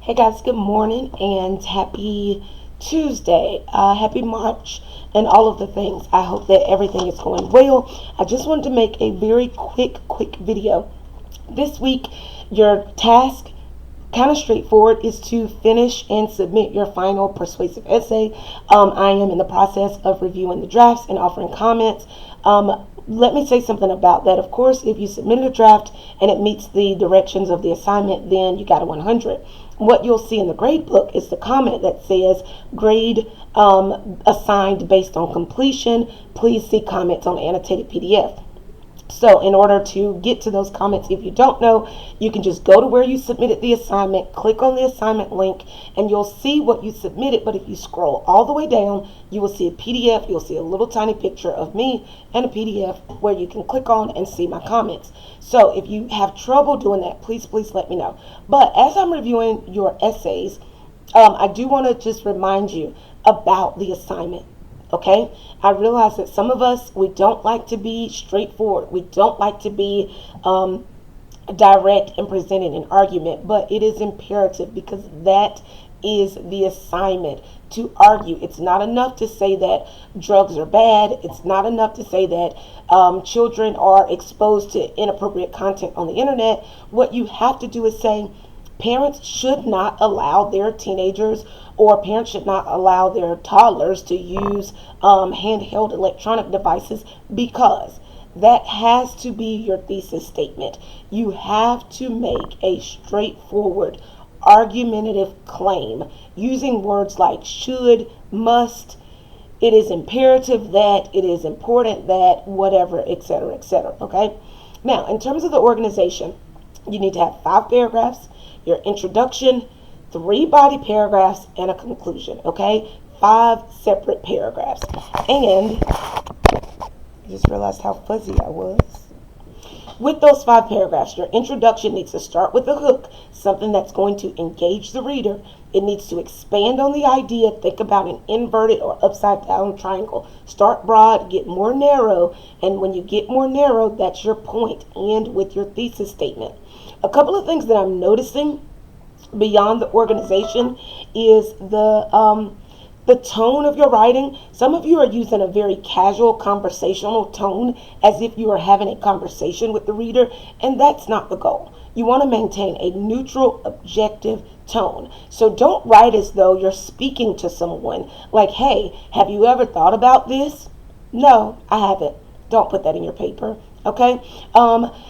Hey guys, good morning and happy Tuesday. Happy March and all of the things. I hope that everything is going well. I just wanted to make a very quick video. This week, your task, kind of straightforward, is to finish and submit your final persuasive essay. I am in the process of reviewing the drafts and offering comments. Let me say something about that. Of course, if you submitted a draft and it meets the directions of the assignment, then you got a 100. What you'll see in the grade book is the comment that says grade assigned based on completion. Please see comments on the annotated PDF. So in order to get to those comments, if you don't know, you can just go to where you submitted the assignment, click on the assignment link, and you'll see what you submitted. But if you scroll all the way down, you will see a PDF. You'll see a little tiny picture of me and a PDF where you can click on and see my comments. So if you have trouble doing that, please let me know. But as I'm reviewing your essays, I do want to just remind you about the assignment. Okay, I realize that some of us, we don't like to be straightforward. We don't like to be direct and presenting an argument, but it is imperative because that is the assignment, to argue. It's not enough to say that drugs are bad. It's not enough to say that children are exposed to inappropriate content on the internet. What you have to do is say, parents should not allow their teenagers, or parents should not allow their toddlers to use handheld electronic devices, because that has to be your thesis statement. You have to make a straightforward, argumentative claim using words like should, must, it is imperative that, it is important that, whatever, etc., etc. Okay? Now, in terms of the organization, you need to have 5 paragraphs, your introduction, 3 body paragraphs, and a conclusion. Okay? 5 separate paragraphs. And I just realized how fuzzy I was. With those 5 paragraphs, your introduction needs to start with a hook, something that's going to engage the reader. It needs to expand on the idea. Think about an inverted or upside down triangle. Start broad, get more narrow, and when you get more narrow, that's your point. End with your thesis statement. A couple of things that I'm noticing beyond the organization is the tone of your writing. Some of you are using a very casual conversational tone, as if you are having a conversation with the reader, and that's not the goal. You want to maintain a neutral, objective tone. So don't write as though you're speaking to someone, like, hey, have you ever thought about this? No, I haven't. Don't put that in your paper. Okay.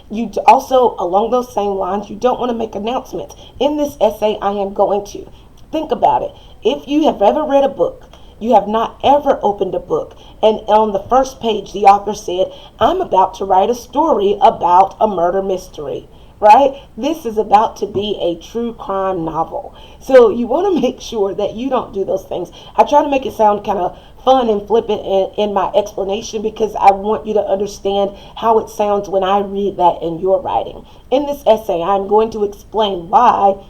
You also, along those same lines, you don't want to make announcements. In this essay, I am going to think about it. If you have ever read a book, you have not ever opened a book, and on the first page, the author said, I'm about to write a story about a murder mystery. Right? This is about to be a true crime novel. So you want to make sure that you don't do those things. I try to make it sound kind of fun and flippant in my explanation, because I want you to understand how it sounds when I read that in your writing. In this essay, I'm going to explain why,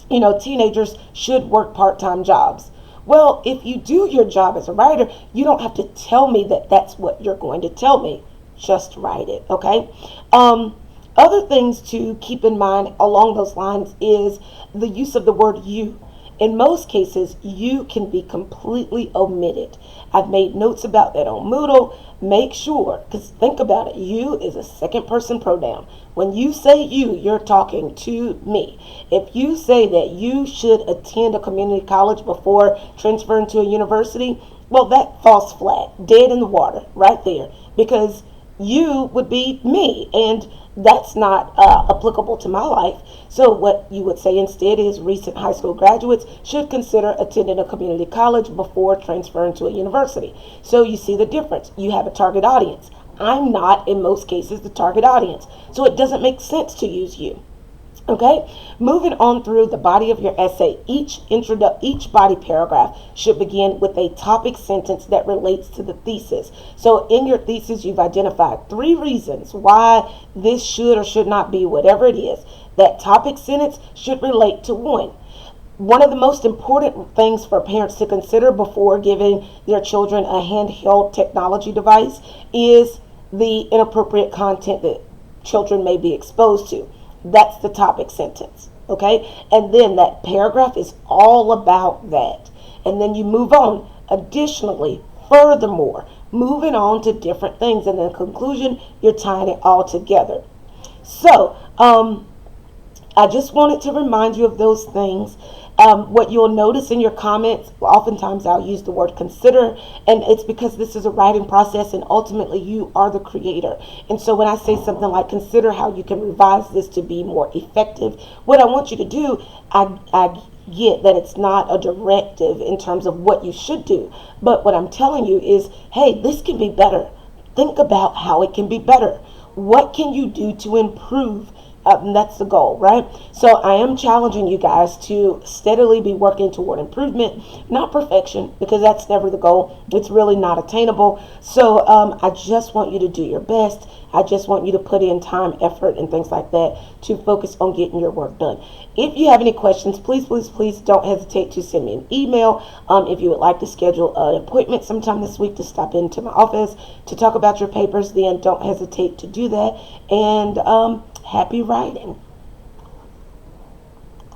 teenagers should work part-time jobs. Well, if you do your job as a writer, you don't have to tell me that that's what you're going to tell me. Just write it, okay? Other things to keep in mind along those lines is the use of the word you. In most cases, you can be completely omitted. I've made notes about that on Moodle. Make sure, because think about it, you is a second person pronoun. When you say you, you're talking to me. If you say that you should attend a community college before transferring to a university, well, that falls flat, dead in the water, right there, because you would be me, and that's not applicable to my life. So what you would say instead is recent high school graduates should consider attending a community college before transferring to a university. So you see the difference. You have a target audience. I'm not, in most cases, the target audience. So it doesn't make sense to use you. Okay, moving on through the body of your essay, each body paragraph should begin with a topic sentence that relates to the thesis. So in your thesis, you've identified 3 reasons why this should or should not be whatever it is. That topic sentence should relate to one. One of the most important things for parents to consider before giving their children a handheld technology device is the inappropriate content that children may be exposed to. That's the topic sentence. Okay, and then that paragraph is all about that, and then you move on. Additionally, furthermore, moving on to different things, and in conclusion, you're tying it all together. So, I just wanted to remind you of those things. What you'll notice in your comments, oftentimes I'll use the word consider, and it's because this is a writing process and ultimately you are the creator. And so when I say something like consider how you can revise this to be more effective, what I want you to do, I get that it's not a directive in terms of what you should do, but what I'm telling you is, hey, this can be better. Think about how it can be better. What can you do to improve? And that's the goal, right? So I am challenging you guys to steadily be working toward improvement, not perfection, because that's never the goal. It's really not attainable. So I just want you to do your best. I just want you to put in time, effort, and things like that to focus on getting your work done. If you have any questions, please, please, please don't hesitate to send me an email. If you would like to schedule an appointment sometime this week to stop into my office to talk about your papers, then don't hesitate to do that. And happy writing.